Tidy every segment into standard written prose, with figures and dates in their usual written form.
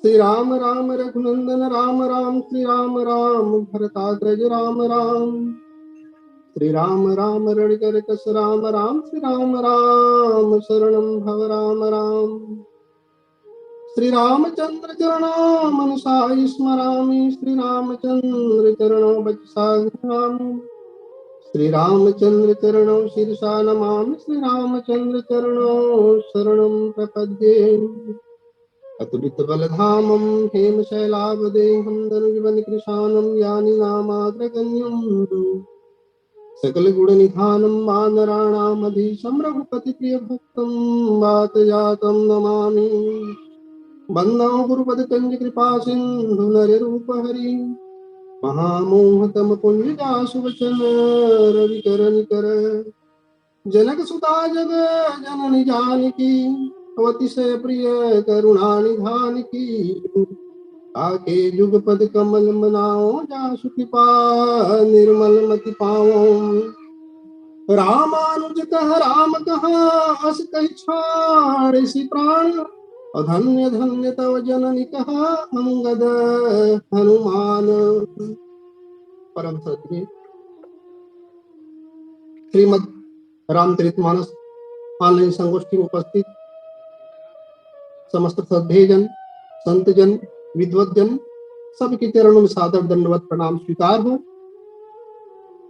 श्री राम राम रघुनंदन राम राम श्री राम राम भरताग्रज राम राम श्री राम राम रणकर कस राम राम श्री राम राम शरणं भव राम राम श्री रामचंद्र चरणो मनसा स्मरामि श्री रामचंद्र चरणो वचसा गृह्णामि श्री रामचंद्र चरणो शिरसा नमामि श्री रामचंद्र चरणो शरणं प्रपद्ये अतुलित बलधामं हेमशैलावदेहं धनुजवनकृशानं यानि नामाग्रगण्यं सकल गुणनिधानं वानराणामधीशं रघुपतिप्रियभक्तं वातजातं नमामि वन्दो गुरुपदकञ्ज कृपासिन्धु नररूपहरि महामोहतम पुण्यजासुवचन रविकर निकर जनकसुता जग जननी जानकी अतिशय प्रिय करुणा निधान की आके जुगपद कमल मनाओ जासु कृपा निर्मल मति पाओ रामानुज कह राम कहा अस कहि छाड़ सी प्राण धन्य धन्य तव जननी कहा अंगद हनुमान। परम सत्य श्रीमद रामचरितमानस ऑनलाइन संगोष्ठी में उपस्थित समस्त सद्भेजन संतजन विद्वतजन सबके चरणों में सादर दंडवत प्रणाम स्वीकार हो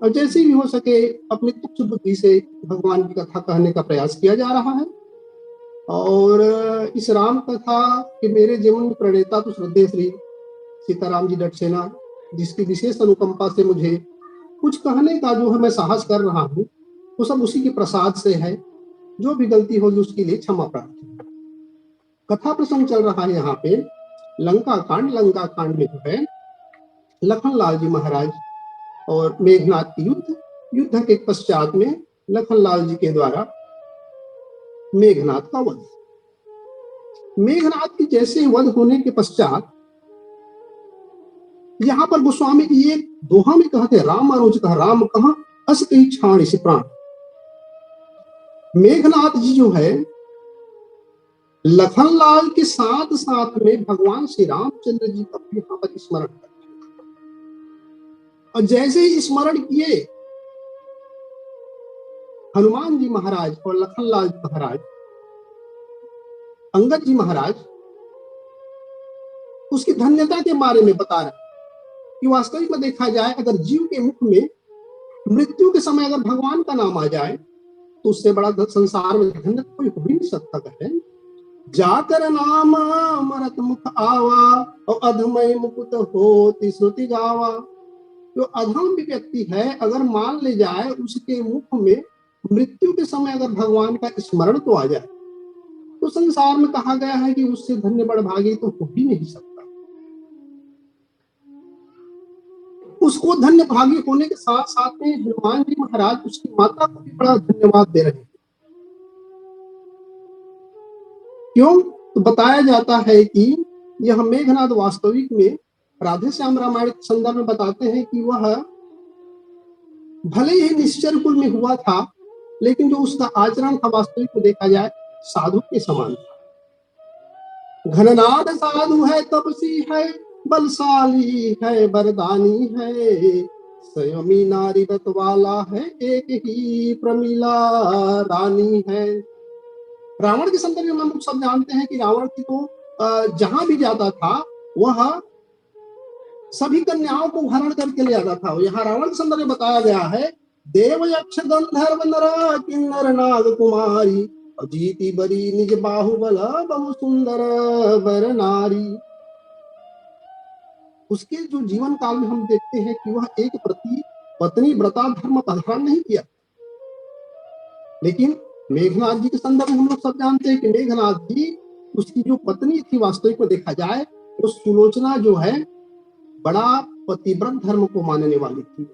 और जैसे भी हो सके अपनी तुच्छ बुद्धि से भगवान की कथा कहने का प्रयास किया जा रहा है। और इस राम कथा के मेरे जीवन में प्रणेता तो श्रद्धेय श्री सीताराम जी डटसेना, जिसकी विशेष अनुकंपा से मुझे कुछ कहने का जो है मैं साहस कर रहा हूँ, वो सब उसी के प्रसाद से है। जो भी गलती होगी उसके लिए क्षमा प्रार्थना। कथा प्रसंग चल रहा है यहाँ पे लंका कांड में जो है लखनलाल जी महाराज और मेघनाथ की युद्ध के पश्चात में लखनलाल जी के द्वारा मेघनाथ का वध। मेघनाथ की जैसे वध होने के पश्चात यहाँ पर गोस्वामी जी एक दोहा में कहते रामानुज कहा राम कहा अस कहि छाड़ सी प्राण। मेघनाथ जी जो है लखनलाल के साथ साथ में भगवान श्री रामचंद्र जी का भी यहाँ पर स्मरण करते हैं। और जैसे ही स्मरण किए हनुमान जी महाराज और लखनलाल जी महाराज अंगद जी महाराज उसकी धन्यता के बारे में बता रहे कि वास्तविक में देखा जाए अगर जीव के मुख में मृत्यु के समय अगर भगवान का नाम आ जाए तो उससे बड़ा संसार में धन्य कोई हो ही नहीं सकता। कहते जाकर नाम मरत मुख आवा और अधमय मुकुट होती श्रुति गावा। जो अधम व्यक्ति है अगर मान ले जाए उसके मुख में मृत्यु के समय अगर भगवान का स्मरण तो आ जाए तो संसार में कहा गया है कि उससे धन्य बड़भागी तो हो ही नहीं सकता। उसको धन्य भागी होने के साथ साथ में हनुमान जी महाराज उसकी माता को भी बड़ा धन्यवाद दे रहे हैं। क्यों? तो बताया जाता है कि यह मेघनाथ वास्तविक में राधे श्याम रामायण के संदर्भ में बताते हैं कि वह भले ही निश्चर कुल में हुआ था लेकिन जो उसका आचरण था वास्तविक में देखा जाए साधु के समान था। घननाद साधु है तपसी है बलशाली है वरदानी है संयमी नारी रत वाला है एक ही प्रमिला रानी है। रावण के संदर्भ में हम लोग सब जानते हैं कि रावण की तो जहां भी जाता था वह सभी कन्याओं को हरण करके ले आता था। यहाँ रावण के संदर्भ में बताया गया है, देव यक्ष गंधर्व नर किन्नर नाग कुमारी अजीति बरी निज बाहुबल बहु सुंदर बर नारी। उसके जो जीवन काल में हम देखते हैं कि वह एक प्रति पत्नी व्रता धर्म का धारण नहीं किया। लेकिन मेघनाथ जी के संदर्भ में हम लोग सब जानते हैं कि मेघनाथ जी, उसकी जो पत्नी थी वास्तविक में देखा जाए तो सुलोचना जो है बड़ा पतिव्रत धर्म को मानने वाली थी।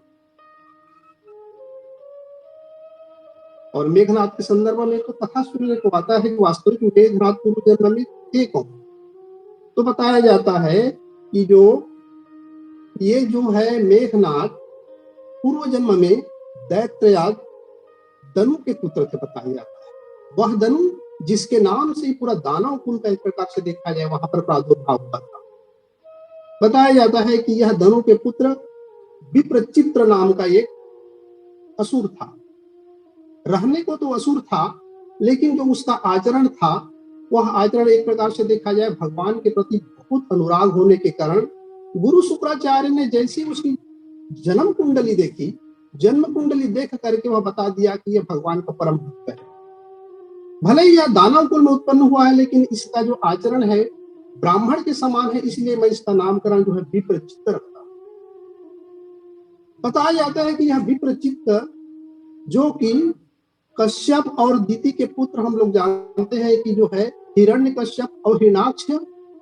और मेघनाथ के संदर्भ में तो कथा सुनने को आता है कि वास्तविक मेघनाथ पूर्व जन्म में थे कौन। तो बताया जाता है कि जो ये जो है मेघनाथ पूर्व जन्म में दैत्यराज दनु के पुत्र थे बताया जाता है। वह दनु जिसके नाम से पूरा दानव कुल का एक प्रकार से देखा जाए वहां पर प्रादुर्भाव हुआ था। बताया जाता है कि यह दनु के पुत्र विप्रचित्र नाम का एक असुर था। रहने को तो असुर था, लेकिन जो उसका आचरण था वह आचरण एक प्रकार से देखा जाए भगवान के प्रति बहुत अनुराग होने के कारण गुरु शुक्राचार्य ने जैसी उसकी जन्म कुंडली देखी, जन्म कुंडली देख करके वह बता दिया कि यह भगवान का परम भक्त है। भले ही यह दानव कुल में उत्पन्न हुआ है, लेकिन इसका जो आचरण है ब्राह्मण के समान है, इसलिए मैं इसका नामकरण जो है विप्रचित्त रखता। बताया जाता है कि यह विप्रचित्त जो कि कश्यप और दिति के पुत्र हम लोग जानते हैं कि जो है हिरण्यकश्यप और हिरण्याक्ष,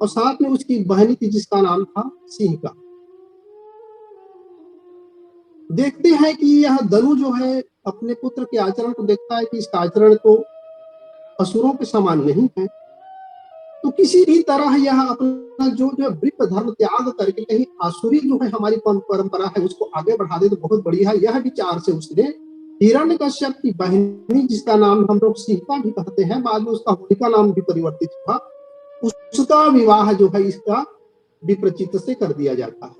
और साथ में उसकी बहनी थी जिसका नाम था सिंहिका। देखते हैं कि यह दनु जो है अपने पुत्र के आचरण को देखता है कि इसका आचरण तो असुरों के समान नहीं है, तो किसी भी तरह यह अपना जो वृत्त धर्म त्याग करके कहीं आसुरी जो है हमारी परंपरा है उसको आगे बढ़ा दे तो बहुत बढ़िया। यह विचार से उसने हिरण्यकश्यप की बहनी जिसका नाम हम लोग सीता भी कहते हैं, बाद में उसका होलिका नाम भी परिवर्तित हुआ, उसका विवाह जो है इसका विप्रचित्त से कर दिया जाता है।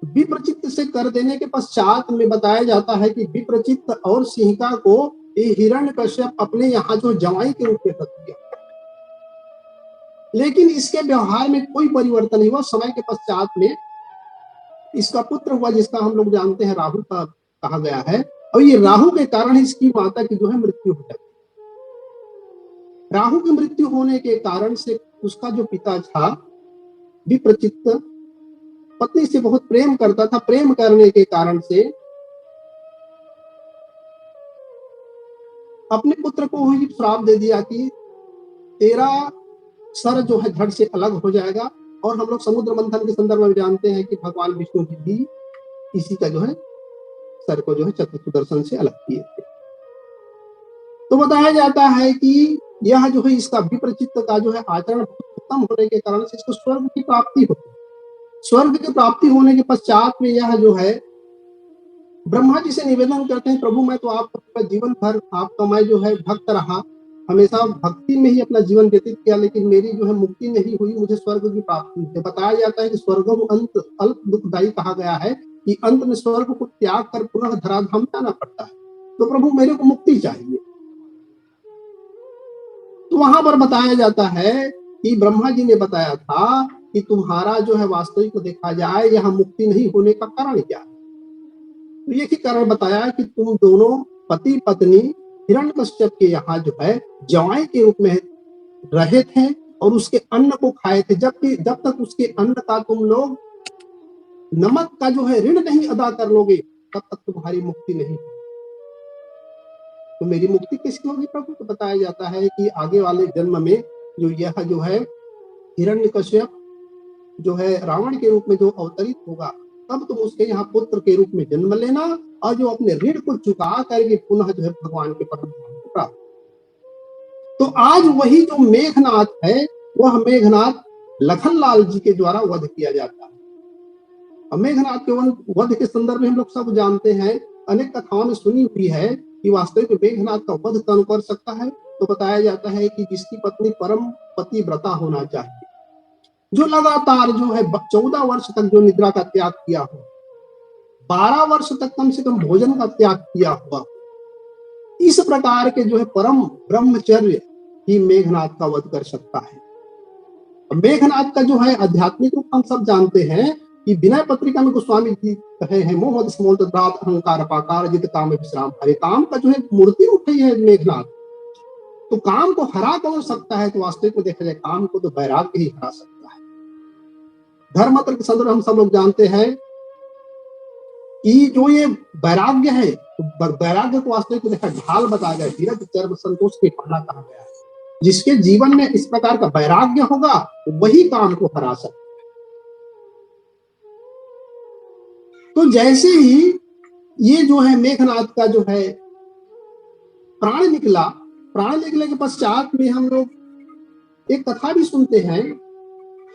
विप्रचित्त से कर देने के पश्चात में बताया जाता है कि विप्रचित्त और सिंहिका को हिरण्यकश्यप अपने यहाँ जो जवाई के रूप में रख दिया, लेकिन इसके व्यवहार में कोई परिवर्तन नहीं हुआ। समय के पश्चात में इसका पुत्र हुआ जिसका हम लोग जानते हैं राहु का कहा गया है, और ये राहु के कारण इसकी माता की जो है मृत्यु हो जाती है। राहु की मृत्यु होने के कारण से उसका जो पिता था विप्रचित्त पत्नी से बहुत प्रेम करता था। प्रेम करने के कारण से अपने पुत्र को ही श्राप दे दिया कि तेरा सर जो है धड़ से अलग हो जाएगा। और हम लोग समुद्र मंथन के संदर्भ में जानते हैं कि भगवान विष्णु जी भी इसी का जो है सर को जो है चक्र सुदर्शन से अलग किए थे। तो बताया जाता है कि यह जो है इसका विप्रचित्त का जो है आचरण उत्तम होने के कारण से इसको स्वर्ग की प्राप्ति होती है। स्वर्ग की प्राप्ति होने के पश्चात में यह जो है ब्रह्मा जी से निवेदन करते हैं, प्रभु मैं तो आपका जीवन भर आपका मैं जो है भक्त रहा, हमेशा भक्ति में ही अपना जीवन व्यतीत किया, लेकिन मेरी जो है मुक्ति नहीं हुई, मुझे स्वर्ग की प्राप्ति हुई। बताया जाता है कि स्वर्गम अंत अल्प दुखदायी कहा गया है कि अंत में स्वर्ग को त्याग कर पुनः धराधाम जाना पड़ता है, तो प्रभु मेरे को मुक्ति चाहिए। तो वहां पर बताया जाता है कि ब्रह्मा जी ने बताया था कि तुम्हारा जो है वास्तविक को देखा जाए यहाँ मुक्ति नहीं होने का कारण क्या है। तो ये कारण बताया कि तुम दोनों पति पत्नी हिरण्यकश्यप के यहाँ जो है जवाई के रूप में रहे थे और उसके अन्न को खाए थे, जबकि जब तक उसके अन्न का तुम लोग नमक का जो है ऋण नहीं अदा कर लोगे तब तक तुम्हारी मुक्ति नहीं। तो मेरी मुक्ति किसकी होगी प्रभु? तो बताया जाता है कि आगे वाले जन्म में जो यह जो है हिरण्यकश्यप जो है रावण के रूप में जो अवतरित होगा तब तुम उसके यहाँ पुत्र के रूप में जन्म लेना और जो अपने ऋण को चुका करके पुनः जो है भगवान के परम धाम को प्राप्त। तो आज वही जो मेघनाथ है वह मेघनाथ लखनलाल जी के द्वारा वध किया जाता है। और मेघनाथ के वध के संदर्भ में हम लोग सब जानते हैं, अनेक कथाओं में सुनी हुई है कि वास्तविक मेघनाथ का वध कौन कर सकता है। तो बताया जाता है कि जिसकी पत्नी परम पतिव्रता होना चाहिए, जो लगातार जो है 14 वर्ष तक जो निद्रा का त्याग किया हो, 12 वर्ष तक कम से कम भोजन का त्याग किया हुआ, इस प्रकार के जो है परम ब्रह्मचर्य ही मेघनाद का वध कर सकता है। मेघनाद का जो है आध्यात्मिक रूप हम सब जानते हैं कि विनय पत्रिका में गोस्वामी जी कहे हैं, मोह मद स्मोल तद्रात अहंकार पाकार जित काम विश्राम हरे। काम का जो है मूर्ति उठी है मेघनाद, तो काम को हरा कौन सकता है? तो वास्तविक में देखा जाए काम को तो वैराग्य ही हरा सकता है। धर्मत्र के संदर्भ हम सब लोग जानते हैं कि जो ये वैराग्य है, तो वैराग्य को वास्तविक में देखा ढाल बताया गया, धीरज चर्म संतोष के पाना कहा गया है। जिसके जीवन में इस प्रकार का वैराग्य होगा वही काम को हरा सकता है। तो जैसे ही ये जो है मेघनाद का जो है प्राण निकला, प्राण निकले के पश्चात में हम लोग एक कथा भी सुनते हैं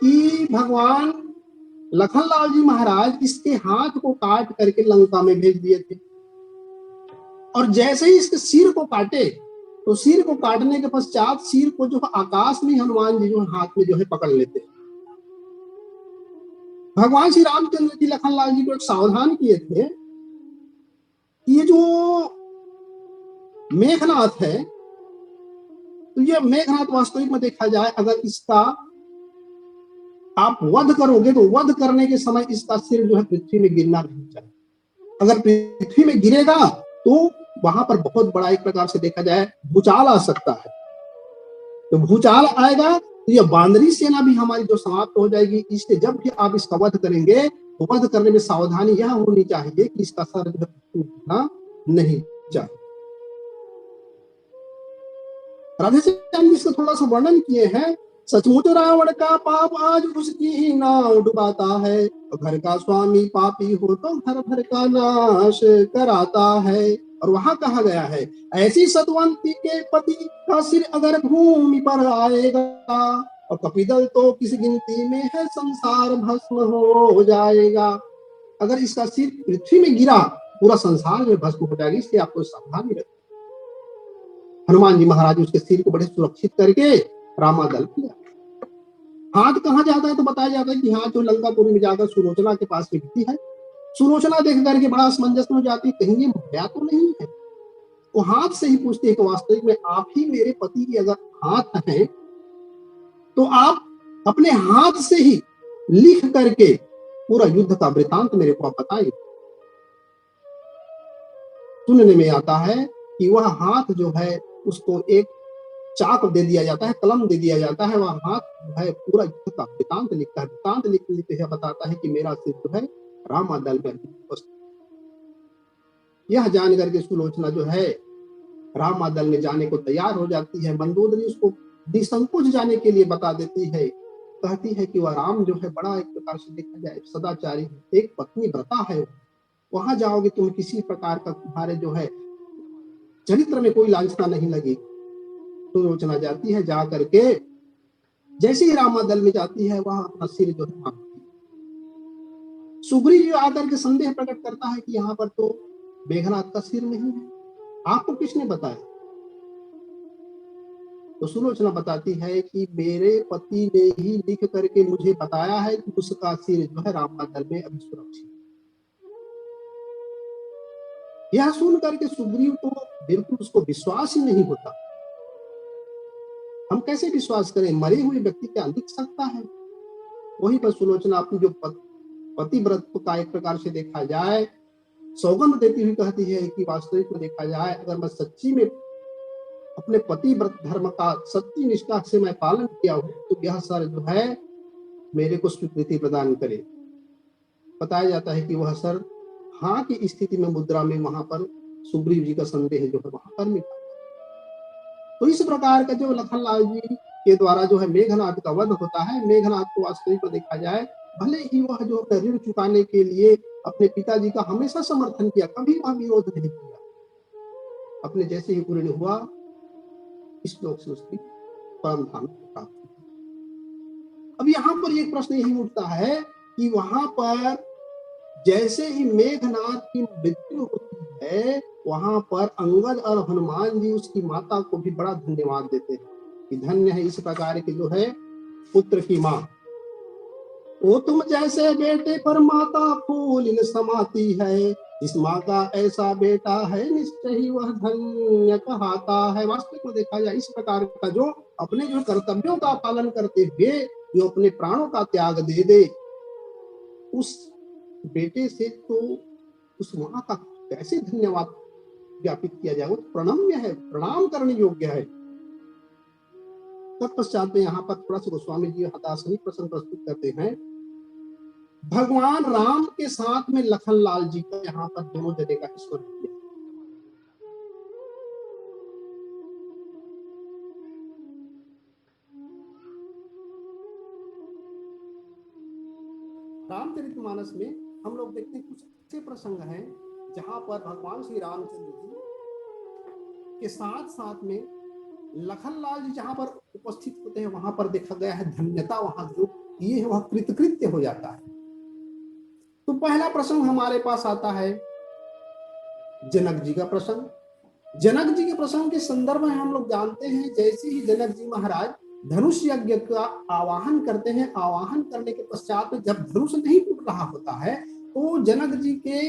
कि भगवान लखनलाल जी महाराज इसके हाथ को काट करके लंका में भेज दिए थे, और जैसे ही इसके सिर को काटे, तो सिर को काटने के पश्चात सिर को जो आकाश में हनुमान जी जो हाथ में जो है पकड़ लेते हैं। भगवान श्री रामचंद्र जी लखनलाल जी को एक सावधान किए थे कि ये जो मेघनाथ है, तो ये मेघनाथ वास्तविक में देखा जाए अगर इसका आप वध करोगे तो वध करने के समय इसका सिर जो है पृथ्वी में गिरना नहीं चाहिए। अगर पृथ्वी में गिरेगा तो वहां पर बहुत बड़ा एक प्रकार से देखा जाए भूचाल आ सकता है। तो भूचाल आएगा तो ये बांदरी सेना भी हमारी जो समाप्त हो जाएगी। इसलिए जब भी आप इसका वध करेंगे तो वध करने में सावधानी यह होनी चाहिए कि इसका सर जो है टूटना नहीं चाहिए। राधे श्याम जी इसका थोड़ा सा वर्णन किए हैं। सचमुच रावण का पाप आज उसकी ही नाव डुबाता है, तो घर का स्वामी पापी हो तो घर भर का नाश कराता है। और वहां कहा गया है, ऐसी सतवंती के पति का सिर अगर भूमि पर आएगा, और कपिदल तो किस गिनती में है, संसार भस्म हो जाएगा। अगर इसका सिर पृथ्वी में गिरा पूरा संसार में भस्म हो जाएगा, इसलिए आपको सावधानी रखनी। हनुमान जी महाराज उसके सिर को बड़े सुरक्षित करके रामादल किया। हाथ कहाँ जाता है तो बताया जाता है कि हाथ जो लंकापुरी में जाकर सुलोचना के पास गिरती है। सुलोचना देख करके बड़ा असमंजस में जाती है, कहीं ये माया तो नहीं है। वो हाथ से ही पूछती है कि वास्तविक में आप ही मेरे पति की अगर हाथ है तो आप अपने हाथ से ही लिख करके पूरा युद्ध का वृतांत मेरे को आप बताइए। सुनने में आता है कि वह हाथ जो है उसको एक चाक दे दिया जाता है, कलम दे दिया जाता है, वह हाथ जो है पूरा युद्ध का वृतांत लिखता है। वृतांत लिखते हुए बताता है कि मेरा सिर जो है रामादल में यह जान करके सुलोचना जो है रामादल में जाने को तैयार हो जाती है। मंदोदरी उसको निसंकोच जाने के लिए बता देती है, कहती है कि वह राम जो है बड़ा एक प्रकार से देखा जाए सदाचारी है, एक पत्नी व्रता है। वहां जाओगे तुम किसी प्रकार का तुम्हारे जो है चरित्र में कोई लांछना नहीं लगी। सुलोचना जाती है, जा करके जैसे ही रामादल में जाती है वहां अपना सिर जो है मांगती है। सुग्रीव आकर के संदेह प्रकट करता है कि यहाँ पर तो मेघनाद का सिर नहीं है, आपको किसने बताया? तो सुलोचना बताती है कि मेरे पति ने ही लिख करके मुझे बताया है कि उसका सिर जो है रामादल में अभी सुरक्षित। यह सुन करके सुग्रीव को बिल्कुल उसको विश्वास ही नहीं होता। हम कैसे विश्वास करें, मरे हुए व्यक्ति क्या लिख सकता है? वहीं पर सुलोचना अपनी जो पतिव्रत का एक प्रकार से देखा जाए सौगंध देती हुई कहती है कि वास्तविक में देखा जाए अगर मैं सच्ची में अपने पतिव्रत धर्म का सच्ची निष्ठा से मैं पालन किया हूं तो यह सर जो है मेरे को स्वीकृति प्रदान करे। बताया जाता है कि वह सर हाँ की स्थिति में मुद्रा में वहां पर सुग्रीव जी का संदेह जो है वहां पर मिटा। तो इस प्रकार का जो लखनलाल जी के द्वारा जो है मेघनाद का वध होता है। मेघनाद को वास्तविक में देखा जाए भले ही वह जो ऋण चुकाने के लिए अपने पिताजी का हमेशा समर्थन किया, कभी वह विरोध नहीं किया। अपने जैसे ही पूर्ण हुआ इस लोक से उसकी परम धाम प्राप्त हुई। अब यहाँ पर एक प्रश्न यही उठता है कि वहां पर जैसे ही मेघनाद की मृत्यु होती है वहां पर अंगद और हनुमान जी उसकी माता को भी बड़ा धन्यवाद देते हैं कि धन्य है इस प्रकार की जो है पुत्र की माँ। वो तुम जैसे बेटे पर माता फूल समाती है, जिस माँ का ऐसा बेटा है निश्चय ही वह धन्य कहता है। वास्तविक में देखा जाए इस प्रकार का जो अपने जो कर्तव्यों का पालन करते हुए जो अपने प्राणों का त्याग दे दे, उस बेटे से तो उस माँ का कैसे धन्यवाद ज्ञापित किया जाए, वो प्रणम्य है, प्रणाम करने योग्य है। तत्पश्चात में यहाँ पर थोड़ा सा गोस्वामी जी दार्शनिक प्रसंग प्रस्तुत करते हैं। भगवान राम के साथ में लखनलाल जी का यहाँ पर दोनों जगह का ईश्वर है। रामचरितमानस में हम लोग देखते हैं कुछ ऐसे प्रसंग हैं जहां पर भगवान श्री रामचंद्र जी के साथ साथ में लखनलाल जी जहां पर उपस्थित होते हैं, वहां पर देखा गया है धन्यता वहां जो ये है वह कृतकृत्य हो जाता है। तो पहला प्रसंग हमारे पास आता है जनक जी का प्रसंग। जनक जी के प्रसंग के संदर्भ में हम लोग जानते हैं, जैसे ही जनक जी महाराज धनुष यज्ञ का आवाहन करते हैं, आवाहन करने के पश्चात में जब धनुष नहीं टूट रहा होता है तो जनक जी के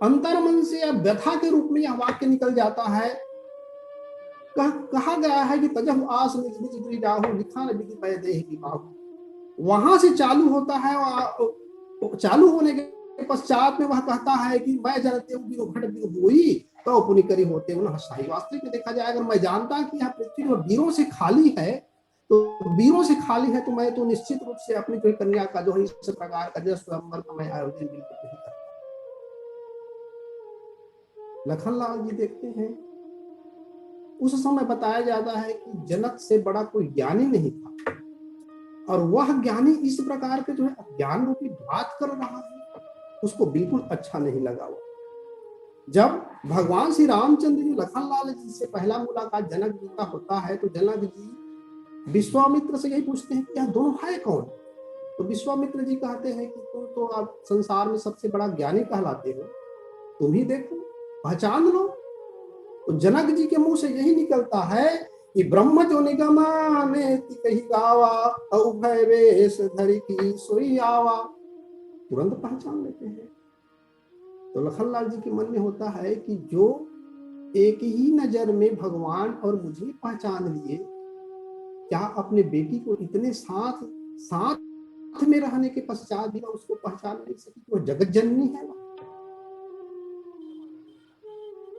अंतर्मन से या व्यथा के रूप में यह वाक्य निकल जाता है। कहा गया है कि तजहु आस निज निज गिरि जाहु लिखान विधि पै देहि की बाहु। वहां से चालू होता है और चालू होने के पश्चात में वह कहता है कि मैं जानते हूँ वीरो घट वीर होई तो पुनि करी होते उन हसाई। वास्तविक में देखा जाए अगर मैं जानता कि यह पृथ्वी वीरों से खाली है, तो वीरों से खाली है तो मैं तो निश्चित रूप से अपनी जो कन्या का जो है इस प्रकार का जो स्वयंवर का मैं आयोजन बिल्कुल नहीं करता। लखनलाल जी देखते हैं उस समय बताया जाता है कि जनक से बड़ा कोई ज्ञानी नहीं था, और वह ज्ञानी इस प्रकार के जो है ज्ञान रूपी बात कर रहा है, उसको बिल्कुल अच्छा नहीं लगा। वो जब भगवान श्री रामचंद्र जी लखनलाल जी से पहला मुलाकात जनक जी का होता है तो जनक जी विश्वामित्र से यही पूछते हैं कि यह दोनों भाई कौन। तो विश्वामित्र जी कहते हैं कि तुम तो आप संसार में सबसे बड़ा ज्ञानी कहलाते हो, तुम ही देखो पहचान लो। तो जनक जी के मुंह से यही निकलता है कि ब्रह्म जो निगमाने कही गावा अभय वेश धरि की सोई आवा। तुरंत पहचान लेते हैं। तो लखनलाल जी के मन में होता है कि जो एक ही नजर में भगवान और मुझे पहचान लिए, क्या अपने बेटी को इतने साथ साथ में रहने के पश्चात भी उसको पहचान नहीं सकी? वो जगत जननी है।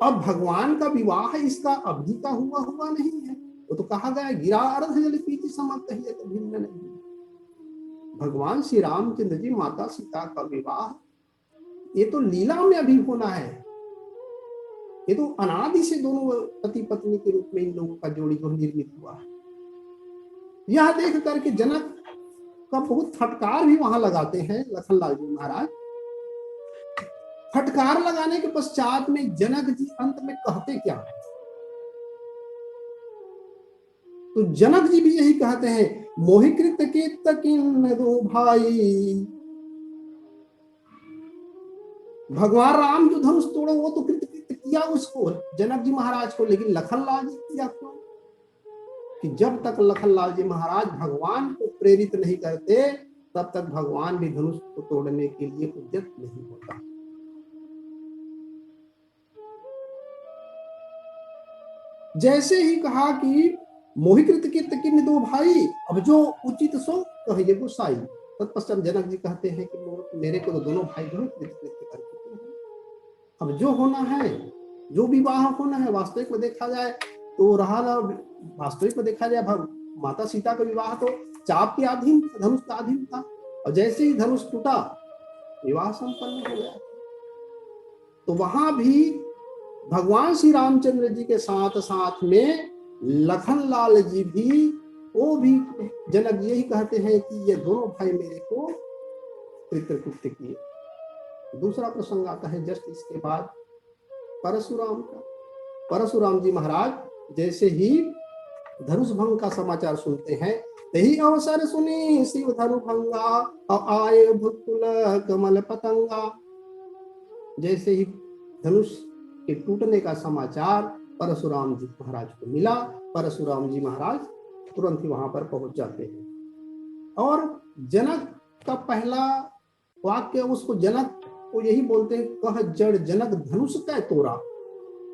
अब भगवान का विवाह इसका अवधि का हुआ नहीं है। वो तो कहा गया गिरा अर्ध जल पीति समर्थ है तो भिन्न नहीं। भगवान श्री रामचंद्र जी माता सीता का विवाह ये तो लीला में अभी होना है। ये तो अनादि से दोनों पति पत्नी के रूप में इन लोगों का जोड़ी जो निर्मित हुआ है। यह देख करके जनक का बहुत फटकार भी वहां लगाते हैं लखनलाल जी महाराज। फटकार लगाने के पश्चात में जनक जी अंत में कहते क्या है? तो जनक जी भी यही कहते हैं, मोहिकृत के तकिन दो भाई। भगवान राम जो धनुष तोड़ो वो तो कृत किया उसको जनक जी महाराज को, लेकिन लखनलाल जी किया क्यों? कि जब तक लखनलाल जी महाराज भगवान को प्रेरित नहीं करते तब तक भगवान भी धनुष को तोड़ने के लिए उद्यत नहीं होता। जैसे ही कहा कि मोहिकृत के तकिन दो भाई, अब जो उचित सो कहिए गोसाई। तत्पश्चात जनक जी कहते हैं कि मेरे को तो दोनों भाई जो कर चुके हैं, अब जो होना है, जो विवाह होना है, वास्तविक में देखा जाए तो रहा ना, वास्तविक में देखा जाए माता सीता का विवाह तो चाप के अधीन, धनुष का अधीन था, और जैसे ही धनुष टूटा विवाह संपन्न हो गया। तो वहां भी भगवान श्री रामचंद्र जी के साथ साथ में लखनलाल जी भी, वो भी जनक यही कहते हैं कि ये दोनों भाई मेरे को कृत्य किए। दूसरा प्रसंग आता है जस्ट इसके बाद परशुराम का। परशुराम जी महाराज जैसे ही धनुष भंग का समाचार सुनते हैं, यही अवसर सुनी शिव धनु भंगा और आए भुकुल कमल पतंगा। जैसे ही धनुष के टूटने का समाचार परशुराम जी महाराज को मिला, परशुराम जी महाराज तुरंत ही वहां पर पहुंच जाते हैं। और जनक का पहला वाक्य, उसको जनक वो यही बोलते हैं, कह जड़ जनक धनुष कै तोड़ा।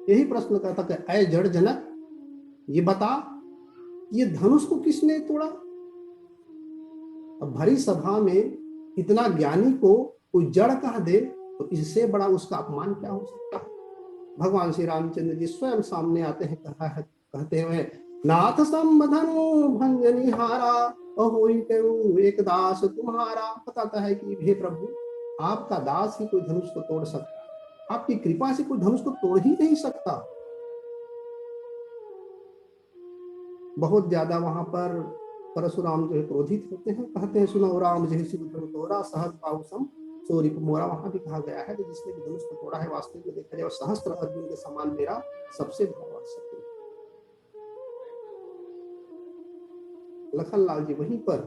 यही प्रश्न करता कि ऐ जड़ जनक, ये बता, ये धनुष को किसने तोड़ा? अब भरी सभा में इतना ज्ञानी को कोई जड़ कह दे तो इससे बड़ा उसका अपमान क्या हो सकता है। भगवान श्री रामचंद्र जी स्वयं सामने आते हैं, कहते हुए, नाथ संबधनु भंजनिहारा, अहोई कऊ एक दास तुम्हारा। बताता है कि हे प्रभु, आपका दास ही कोई धनुष को तोड़ सकता है, आपकी कृपा से कोई धनुष को तोड़ ही नहीं सकता। बहुत ज्यादा वहां पर परशुराम जो है क्रोधित होते हैं, कहते हैं, सुनो राम जय शिव तोरा सहज पाउसम चोरी मोरा। वहां भी कहा गया है कि जिसने भी धनुष को तोड़ा है, वास्तविक में देखा जाए सहस्त्र अर्जुन के समान मेरा सबसे बड़ा शत्रु। लखनलाल जी वहीं पर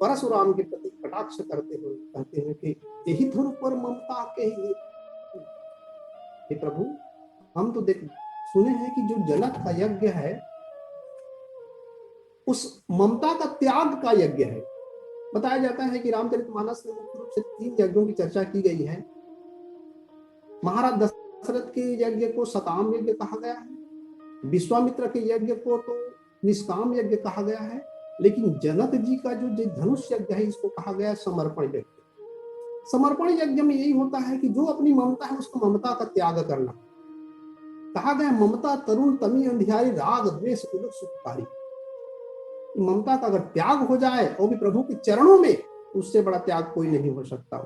परशुराम के प्रति कटाक्ष करते हुए कहते हैं कि यही धुर पर ममता के ही। हे प्रभु, हम तो देख सुने हैं कि जो जनक का यज्ञ है उस ममता का त्याग का यज्ञ है। बताया जाता है कि रामचरितमानस में मुख्य रूप से 3 यज्ञों की चर्चा की गई है। महाराज दशरथ के यज्ञ को सकाम यज्ञ कहा गया है, विश्वामित्र के यज्ञ को तो निष्काम यज्ञ कहा गया है, लेकिन जनक जी का जो धनुष यज्ञ है इसको कहा गया है समर्पण यज्ञ। समर्पण यज्ञ में यही होता है कि जो अपनी ममता है उसको ममता का त्याग करना। कहा गया ममता तरुण तमी अंधियारी, राग द्वेष कुलक सुखकारी। ममता का अगर त्याग हो जाए वो भी प्रभु के चरणों में, उससे बड़ा त्याग कोई नहीं हो सकता।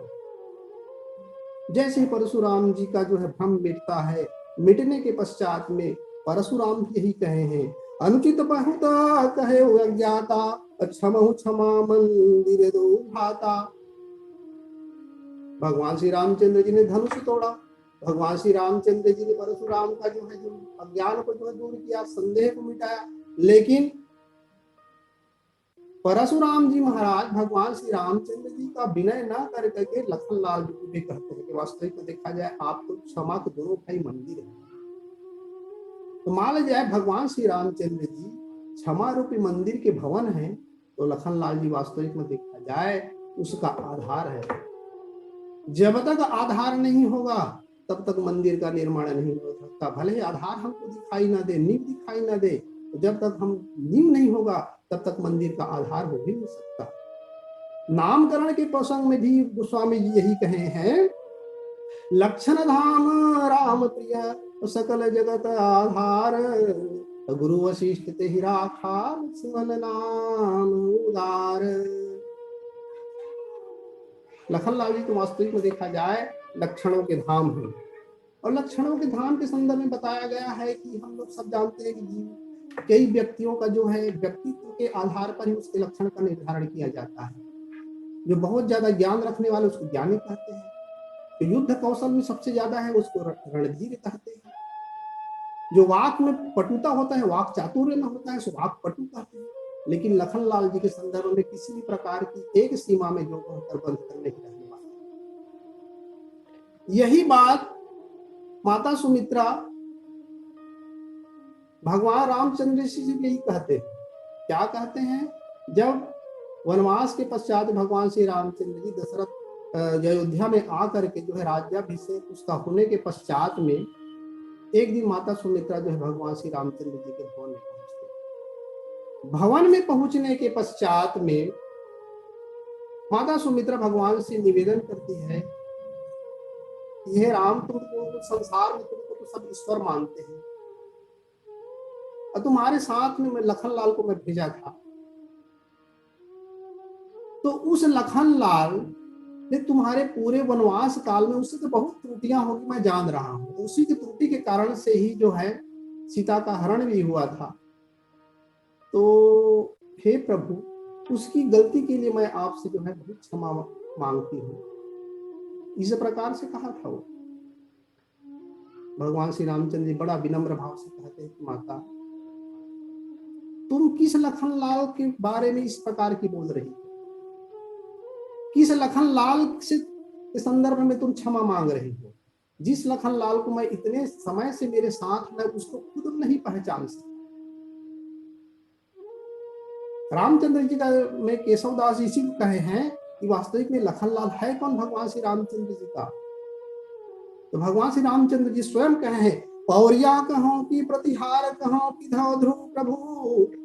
जैसे ही परशुराम जी का जो है भ्रम मिटता है, मिटने के पश्चात में परशुराम यही कहे हैं, अनुचित बहुत कहे अज्ञाता, क्षमहु क्षमा मंदिर दो भाता। भगवान श्री रामचंद्र जी ने धनुष तोड़ा, भगवान श्री रामचंद्र जी ने परशुराम का जो है जो अज्ञान को जो है दूर किया, संदेह को मिटाया, लेकिन परशुराम जी महाराज भगवान श्री रामचंद्र जी का विनय न कर करके लखनलाल जी को भी कहते हैं कि वास्तविक में देखा जाए आप तो क्षमा के दोनों भाई मंदिर है। तो मान जाए भगवान श्री रामचंद्र जी क्षमा रूपी मंदिर के भवन है, तो लखनलाल जी वास्तविक में देखा जाए उसका आधार है। जब तक आधार नहीं होगा तब तक मंदिर का निर्माण नहीं हो सकता। भले ही आधार हमको दिखाई ना दे, नींव दिखाई ना दे, तो जब तक हम नींव नहीं होगा तब तक मंदिर का आधार हो ही नहीं सकता। नामकरण के प्रसंग में भी गोस्वामी जी यही कहे हैं, लक्षण धाम राम प्रिय सकल जगत आधार, गुरु वशिष्ठ ते ही राखा सुमन नाम उदार। लखनलाल जी को वास्तविक में देखा जाए लक्षणों के धाम है, और लक्षणों के धाम के संदर्भ में बताया गया है कि हम लोग सब जानते हैं कि कई व्यक्तियों का जो है व्यक्तित्व के आधार पर ही उसके लक्षण का निर्धारण किया जाता है। जो बहुत ज्यादा ज्ञान रखने वाले उसको ज्ञानी कहते हैं, तो युद्ध कौशल में सबसे ज्यादा है उसको रणधीर कहते हैं। जो वाक में पटुता होता है, वाक चातुर्य में होता है, सो वाक पटु कहते हैं। लेकिन लखनलाल जी के संदर्भ में किसी भी प्रकार की एक सीमा में जो बंद कर नहीं रहने वाला। यही बात माता सुमित्रा भगवान रामचंद्र जी भी यही कहते हैं। क्या कहते हैं? जब वनवास के पश्चात भगवान श्री रामचंद्र जी दशरथ अयोध्या में आकर के जो है राज्याभिषेक उसका होने के पश्चात में एक दिन माता सुमित्रा जो है भगवान श्री रामचंद्र जी के भवन में पहुंचते। भवन में पहुंचने के पश्चात में माता सुमित्रा भगवान से निवेदन करती है, यह राम तुमको संसार में तुमको तो सब ईश्वर मानते हैं, और तुम्हारे साथ में मैं लखनलाल को मैं भेजा था, तो उस लखनलाल ने तुम्हारे पूरे वनवास काल में उससे तो बहुत त्रुटियां होगी मैं जान रहा हूं, उसी की त्रुटि के कारण से ही जो है सीता का हरण भी हुआ था। तो हे प्रभु, उसकी गलती के लिए मैं आपसे जो है बहुत क्षमा मांगती हूँ। इस प्रकार से कहा था वो। भगवान श्री रामचंद्र जी बड़ा विनम्र भाव से कहते हैं कि माता, तुम किस लखनलाल के बारे में इस प्रकार की बोल रही हो? किस लखनलाल से के संदर्भ में तुम क्षमा मांग रही हो? जिस लखनलाल को मैं इतने समय से मेरे साथ मैं उसको खुद नहीं पहचान सकता। रामचंद्र जी का में केशवदास इसी को कहे हैं कि वास्तविक में लखनलाल है कौन भगवान श्री रामचंद्र जी का। तो भगवान श्री रामचंद्र जी स्वयं कहे हैं, पौरिया कहो कि प्रतिहार कहो कि धौ ध्रुव प्रभु,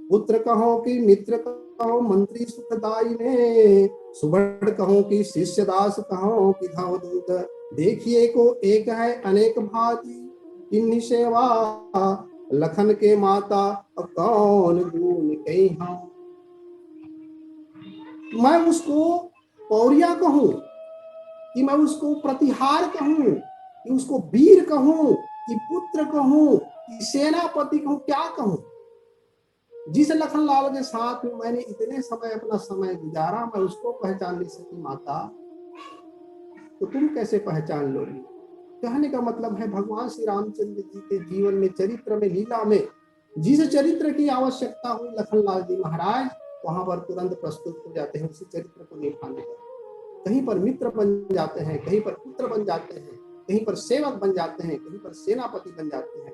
पुत्र कहो कि मित्र कहो मंत्री सुखदाई ने, सुबड़ कहो कि शिष्य दास कहो कि धौ दूत, देखिए को एक है अनेक भांति इन्हीं सेवा, लखन के माता अब कौन गुण कहीं हाँ। मैं उसको पौरिया कहूं कि मैं उसको प्रतिहार कहूं कि उसको वीर कहूं कि पुत्र कहूं कि सेनापति कहूं, क्या कहूं। जिस लखनलाल के साथ में मैंने इतने समय अपना समय गुजारा, मैं उसको पहचान नहीं सकी माता, तो तुम कैसे पहचान लोगी। कहने का मतलब है भगवान श्री रामचंद्र जी के जीवन में, चरित्र में, लीला में जिस चरित्र की आवश्यकता हुई लखनलाल जी महाराज वहां पर तुरंत प्रस्तुत हो जाते हैं उसी चरित्र को निभाने का। कहीं पर मित्र बन जाते हैं, कहीं पर पुत्र बन जाते हैं, कहीं पर सेवक बन जाते हैं, कहीं पर सेनापति बन जाते हैं।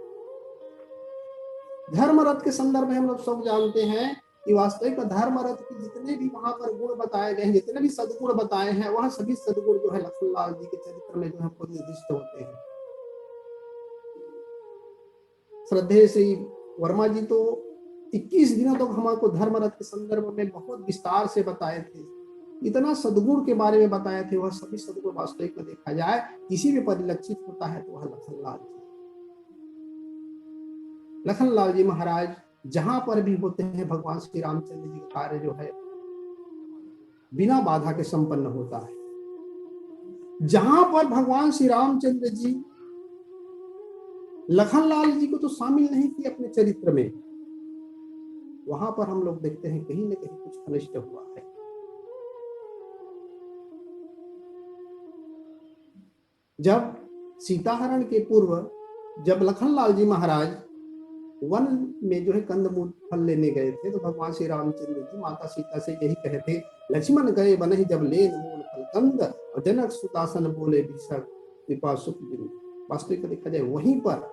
धर्मरथ के संदर्भ में हम लोग सब जानते हैं कि वास्तविक धर्मरथ के जितने भी वहां पर गुण बताए गए हैं, जितने भी सदगुण बताए हैं, वह सभी सदगुण जो है लखनलाल जी के चरित्र में जो है निर्दिष्ट होते हैं। श्रद्धेय श्री वर्मा जी तो 21 दिनों तक हमको धर्मरथ के संदर्भ में बहुत विस्तार से बताए थे, इतना सदगुण के बारे में बताए थे। वह सभी सदगुण वास्तविक में देखा जाए किसी भी परिलक्षित होता है तो वह लखनलाल जी, लखनलाल जी महाराज जहां पर भी होते हैं भगवान श्री रामचंद्र जी का कार्य जो है बिना बाधा के संपन्न होता है। जहां पर भगवान श्री रामचंद्र जी लखनलाल जी को तो शामिल नहीं किए अपने चरित्र में, वहां पर हम लोग देखते हैं कहीं ना कहीं कुछ अनिष्ट हुआ है। जब सीताहरण के पूर्व जब लखनलाल जी महाराज वन में जो है कंदमूल फल लेने गए थे, तो भगवान श्री रामचंद्र जी माता सीता से यही कहे थे, लक्ष्मण गए बनहि जब लेन मूल फल कंद, और जनक सुतासन बोले भीषक कृपा सुख बिंद। वास्तविक देखा जाए वहीं पर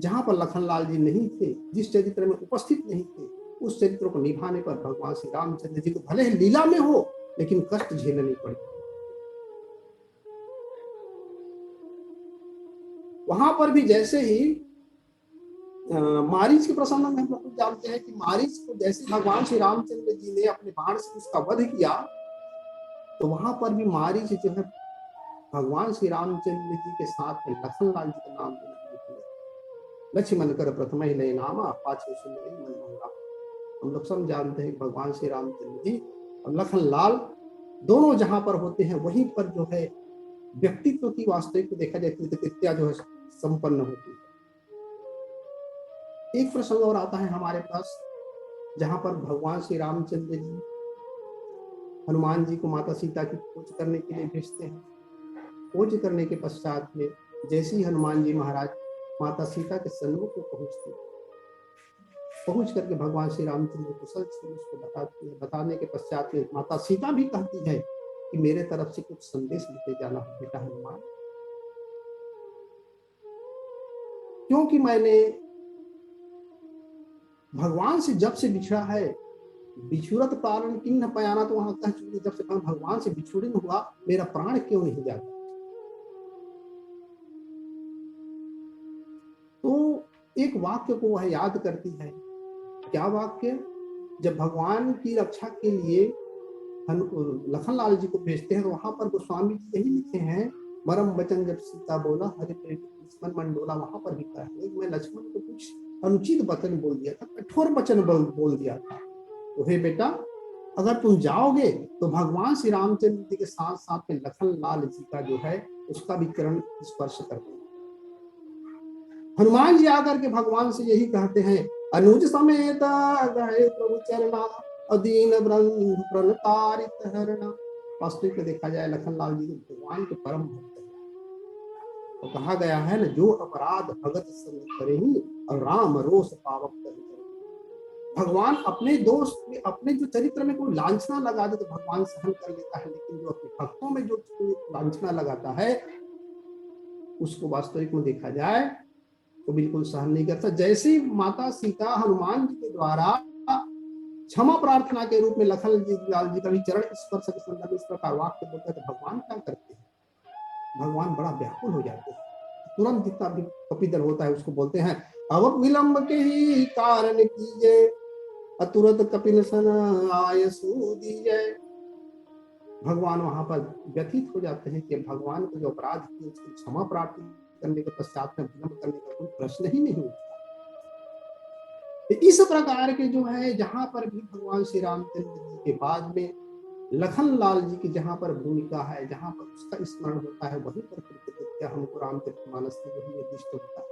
जहां पर लखनलाल जी नहीं थे, जिस चरित्र में उपस्थित नहीं थे, उस चरित्र को निभाने पर भगवान श्री रामचंद्र जी को भले ही लीला में हो लेकिन कष्ट झेलनी पड़ी। वहां पर भी जैसे ही मारीच के प्रसंग में हम लोग जानते हैं कि मारीच को जैसे भगवान श्री रामचंद्र जी ने अपने बाण से उसका वध किया, तो वहां पर भी मारीच जो है भगवान श्री रामचंद्र जी के साथ में लखनलाल जी का नाम लक्ष्मण कर प्रथम ही ले नामा पाछे सुन मन मंगा। हम लोग सब जानते हैं भगवान श्री रामचंद्र जी और लखनलाल दोनों जहां पर होते हैं वहीं पर जो है व्यक्तित्व की वास्तविक को देखा जाए कृत्या जो है संपन्न होती है। एक प्रसंग और आता है हमारे पास जहां पर भगवान श्री रामचंद्र जी हनुमान जी को माता सीता की खोज करने के लिए भेजते हैं। खोज करने के पश्चात में जैसे ही हनुमान जी महाराज माता सीता के सन्मुख में पहुंचते, पहुंच करके भगवान श्री रामचंद्र कुशल से उसको बताती है। बताने के पश्चात में माता सीता भी कहती है कि मेरे तरफ से कुछ संदेश लेके जाना है बेटा हनुमान, क्योंकि मैंने भगवान से जब से बिछड़ा है, बिछुरत प्राण किन्न पयाना, तो वहां कह चुकी जब से भगवान से बिछुड़न हुआ मेरा प्राण क्यों नहीं जाता। तो एक वाक्य को वह याद करती है। क्या वाक्य? जब भगवान की रक्षा के लिए लखनलाल जी को भेजते हैं तो वहां पर गोस्वामी जी यही लिखे हैं, मरम वचन जब सीता बोला हरि लक्ष्मण मन डोला। वहां पर भी कहा है मैं लक्ष्मण को कुछ अनुचित वचन बोल दिया था, कठोर वचन बोल दिया था। तो हे बेटा अगर तुम जाओगे तो भगवान श्री रामचंद्र जी के साथ साथ में लखनलाल जी का जो है उसका भी चरण स्पर्श करते हैं। हनुमान जी आकर के भगवान से यही कहते हैं, अनुज समेत गए प्रभु चरणा अदीन ब्रह्म प्रणतारित हरणा। वास्तविक में देखा जाए लखनलाल जी भगवान के परम भक्त हैं। तो कहा गया है ना, जो अपराध भगत संग करेही और राम रोष पावक करेही। भगवान अपने दोष में अपने जो चरित्र में कोई लांछना लगा दे तो भगवान सहन कर लेता है, लेकिन जो अपने भक्तों में जो लांछना लगाता है उसको वास्तविक में देखा जाए तो बिल्कुल सहन नहीं करता। जैसे माता सीता हनुमान जी के द्वारा क्षमा प्रार्थना के रूप में लखन जी लाल जी का भी चरण स्पर्श के संदर्भ में इस प्रकार वाक्य बोलते हैं, तो भगवान क्या करते हैं, भगवान बड़ा व्याकुल हो जाते हैं। तुरंत जितना भी कपिदल होता है उसको बोलते हैं, अब विलंब के ही कारण कीजिए, अतुरत कपिल सन आय सूदीजय। भगवान वहां पर व्यथित हो जाते हैं कि भगवान को जो अपराध किए उसकी क्षमा प्राप्ति करने के पश्चात में विलंब करने का कोई प्रश्न ही नहीं उठता। इस प्रकार के जो है, जहां पर भी भगवान श्री रामचंद्र जी के बाद में लखन लाल जी की जहां पर भूमिका है, जहां पर उसका स्मरण होता है, वहीं पर कृतज्ञता हमको रामचरितमानस में वही निर्दिष्ट होता है।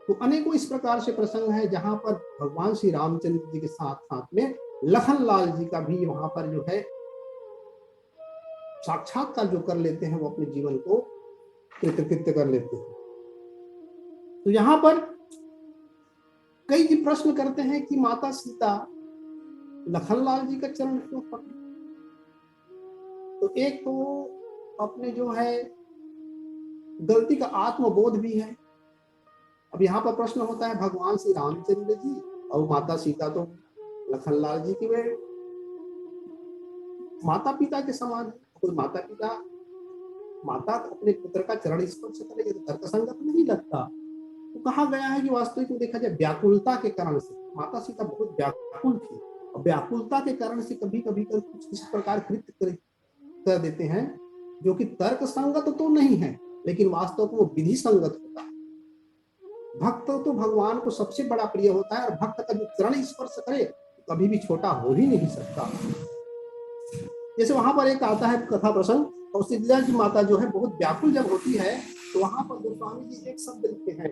तो अनेकों इस प्रकार से प्रसंग है जहां पर भगवान श्री रामचंद्र जी के साथ साथ में लखन लाल जी का भी वहां पर जो है साक्षात्कार जो कर लेते हैं, वो अपने जीवन को कृतकृत्य कर लेते हैं। तो यहाँ पर कई प्रश्न करते हैं कि माता सीता लखनलाल जी का चरण क्यों पकड़े। तो एक तो अपने जो है गलती का आत्मबोध भी है। अब यहाँ पर प्रश्न होता है, भगवान श्री रामचंद्र जी और माता सीता तो लखनलाल जी की वे माता पिता के समान है। कोई माता अपने पुत्र का चरण स्पर्श करेगी तो तर्क संगत नहीं लगता। तो कहा गया है कि वास्तविक में देखा जाए व्याकुलता के कारण से माता सीता बहुत व्याकुल थी, और व्याकुलता के कारण से कभी कभी कुछ इस प्रकार कृत्य कर देते हैं जो कि तर्क संगत तो नहीं है, लेकिन वास्तव में वो विधि संगत होता है। भक्त तो भगवान को सबसे बड़ा प्रिय होता है, और भक्त का जो चरण स्पर्श करे तो कभी भी छोटा हो ही नहीं सकता। जैसे वहां पर एक आता है कथा प्रसंग, कौशल्या की माता जो है बहुत व्याकुल जब होती है, तो वहां पर गोस्वामी जी एक शब्द लिखते हैं,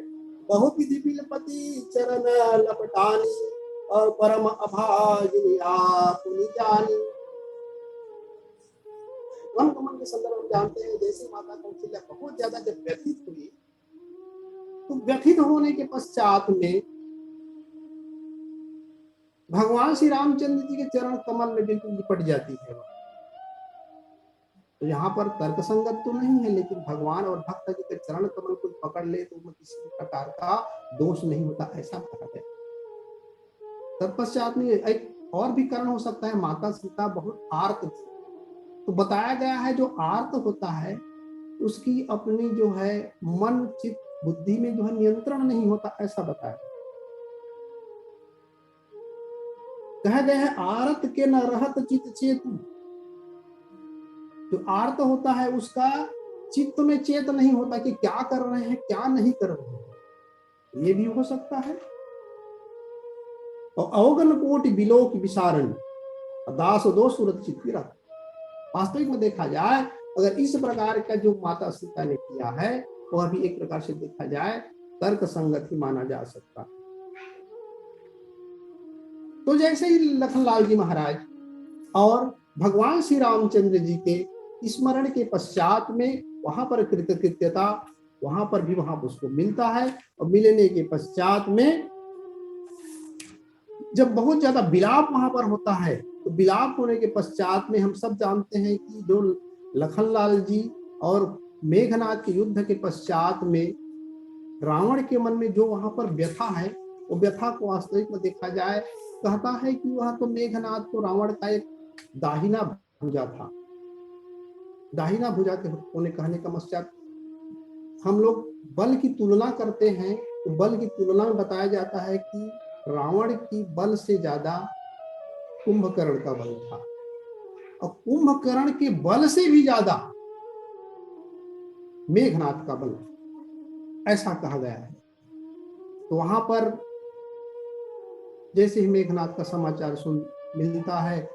बहुविधि बिलपति चरण लपटानी और परम अभागिनी आपुनि जानी। वन गमन के संदर्भ में जानते हैं, जैसे माता कौशल्या बहुत ज्यादा जब व्यथित हुई, तो व्यथित होने के पश्चात में भगवान श्री रामचंद्र जी के चरण कमल में बिल्कुल लिपट जाती है। तो यहाँ पर तर्क संगत तो नहीं है, लेकिन भगवान और भक्त जी के चरण कमल को पकड़ ले तो किसी प्रकार का दोष नहीं होता, ऐसा कहा गया। तत्पश्चात में एक और भी कारण हो सकता है, माता सीता बहुत आर्त थी, तो बताया गया है जो आर्त होता है उसकी अपनी जो है मन चित्त बुद्धि में जो है नियंत्रण नहीं होता, ऐसा बताया। कहा गया है आरत के न रहत चित चेतु, जो आर्त होता है उसका चित्त में चेत नहीं होता कि क्या कर रहे हैं क्या नहीं कर रहे हैं, ये भी हो सकता है। और अवगन कोटि बिलोक विसारण दास दो सूरत चित्तीरा। वास्तविक में देखा जाए अगर इस प्रकार का जो माता सीता ने किया है वह भी एक प्रकार से देखा जाए तर्क संगत ही माना जा सकता। तो जैसे ही लखनलाल जी महाराज और भगवान श्री रामचंद्र जी के स्मरण के पश्चात में वहां पर कृतकृत्यता वहां पर भी वहां उसको मिलता है, और मिलने के पश्चात में जब बहुत ज्यादा विलाप वहां पर होता है, तो विलाप होने के पश्चात में हम सब जानते हैं कि जो लखनलाल जी और मेघनाथ के युद्ध के पश्चात में रावण के मन में जो वहां पर व्यथा है, वो व्यथा को वास्तविक में देखा जाए कहता है कि वह तो मेघनाथ तो रावण का एक दाहिना भुजा था। दाहिना भुजा के होने कहने का पश्चात हम लोग बल की तुलना करते हैं, तो बल की तुलना में बताया जाता है कि रावण की बल से ज्यादा कुंभकर्ण का बल था, और कुंभकर्ण के बल से भी ज्यादा मेघनाथ का बल, ऐसा कहा गया है। तो वहां पर जैसे ही मेघनाथ का समाचार सुन मिलता है,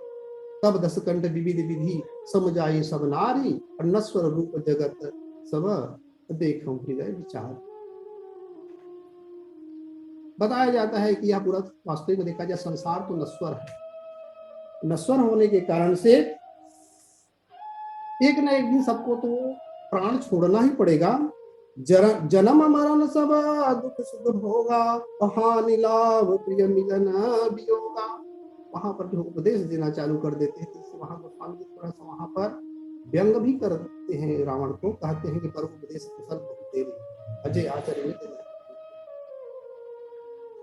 तब दशकंठ विविध विधि समझाई सब नारी, और नश्वर रूप जगत सब देखो हृदय विचार। बताया जाता है कि यह पूरा वास्तविक में देखा जाए संसार तो नश्वर है, नश्वर होने के कारण से एक न एक दिन सबको तो प्राण छोड़ना ही पड़ेगा। जन्म मरण सब दुख सुख भोगा, हानि लाभ प्रिय मिलन वियोगा। वहां पर जो उपदेश देना चालू कर देते हैं, तो वहां गोस्वामी जी थोड़ा सा वहां पर व्यंग भी करते हैं रावण को, कहते हैं कि पर उपदेश कुशल बहुत देरी अजय आचरण में देना।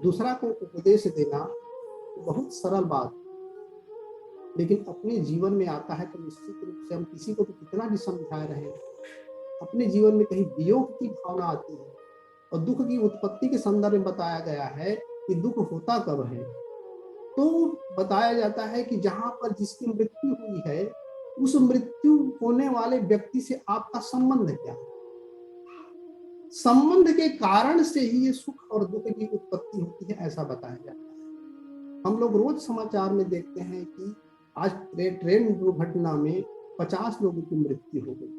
दूसरा को उपदेश देना बहुत सरल बात, लेकिन अपने जीवन में आता है तो निश्चित रूप से हम किसी को तो कितना भी समझा रहे हैं, अपने जीवन में कहीं वियोग की भावना आती है। और दुख की उत्पत्ति के संदर्भ में बताया गया है कि दुख होता कब है, तो बताया जाता है कि जहां पर जिसकी मृत्यु हुई है, उस मृत्यु होने वाले व्यक्ति से आपका संबंध क्या है। संबंध के कारण से ही ये सुख और दुख की उत्पत्ति होती है, ऐसा बताया जाता है। हम लोग रोज समाचार में देखते हैं कि आज ट्रेन दुर्घटना में 50 लोगों की मृत्यु हो गई।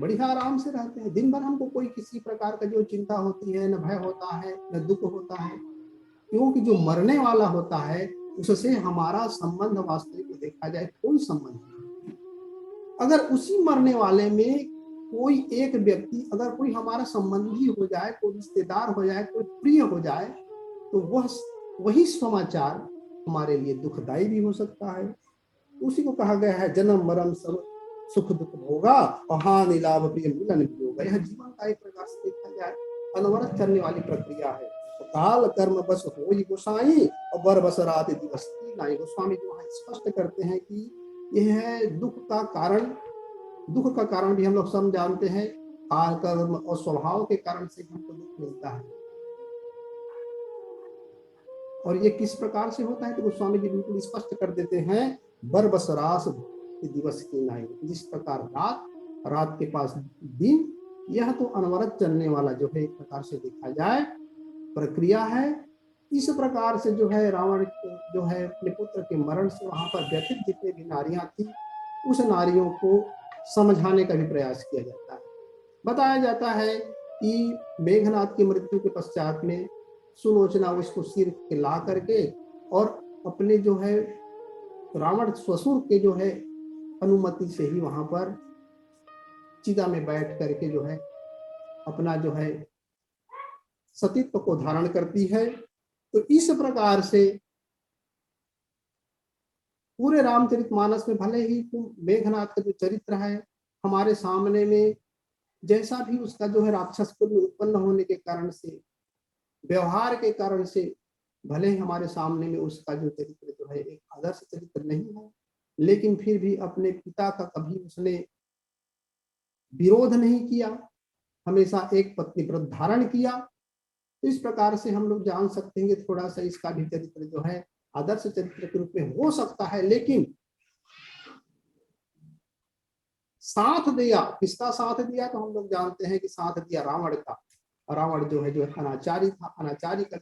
बढ़िया आराम से रहते हैं, दिन भर हमको कोई किसी प्रकार का जो चिंता होती है, न भय होता है, न दुख होता है, क्योंकि जो मरने वाला होता है उससे हमारा संबंध वास्तविक देखा जाए कोई संबंध नहीं। अगर उसी मरने वाले में कोई एक व्यक्ति, अगर कोई हमारा संबंधी हो जाए, कोई रिश्तेदार हो जाए, कोई प्रिय हो जाए, तो वही समाचार हमारे लिए दुखदायी भी हो सकता है। उसी को कहा गया है जन्म मरण सब सुख दुख होगा और हानि लाभ प्रिय मिलन भी होगा। यह जीवन का एक प्रकार से देखा जाए अनवरत करने वाली प्रक्रिया है। तो काल कर्म बस होई गोसाई और बर बस रात दिवस की नाई। गोस्वामी जी वहां स्पष्ट करते हैं कि यह है दुख का कारण। दुख का कारण भी हम लोग सब जानते हैं, काल कर्म और स्वभाव के कारण से हमको दुख मिलता है। और ये किस प्रकार से होता है तो गोस्वामी जी बिल्कुल स्पष्ट कर देते हैं, बर बस रास दिवस की नाई। जिस प्रकार रात के पास दिन, यह तो अनवरत चलने वाला जो है एक प्रकार से देखा जाए प्रक्रिया है। इस प्रकार से जो है रावण जो है अपने पुत्र के मरण से वहां पर व्यथित जितने भी नारियां थी, उस नारियों को समझाने का भी प्रयास किया जाता है। बताया जाता है कि मेघनाथ की मृत्यु के पश्चात में सुलोचना उसको सिर के ला करके और अपने जो है रावण ससुर के जो है अनुमति से ही वहां पर चिता में बैठ करके जो है अपना जो है सतीत्व को धारण करती है। तो इस प्रकार से पूरे रामचरितमानस में भले ही मेघनाथ का जो चरित्र है हमारे सामने में, जैसा भी उसका जो है राक्षस कुल में उत्पन्न होने के कारण से, व्यवहार के कारण से, भले ही हमारे सामने में उसका जो चरित्र जो है एक आदर्श चरित्र नहीं है, लेकिन फिर भी अपने पिता का कभी उसने विरोध नहीं किया, हमेशा एक पत्नी व्रत धारण किया। तो इस प्रकार से हम लोग जान सकते हैं कि थोड़ा सा इसका भी चरित्र जो है आदर्श चरित्र के रूप में हो सकता है। लेकिन साथ दिया, किसका साथ दिया, तो हम लोग जानते हैं कि साथ दिया रावण का। रावण जो है जो अनाचारी था, अनाचारी का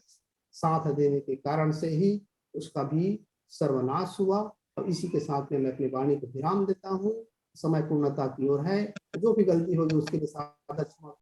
साथ देने के कारण से ही उसका भी सर्वनाश हुआ। और इसी के साथ में मैं अपनी वाणी को विराम देता हूँ। समय पूर्णता की ओर है, जो भी गलती होगी उसके लिए साथ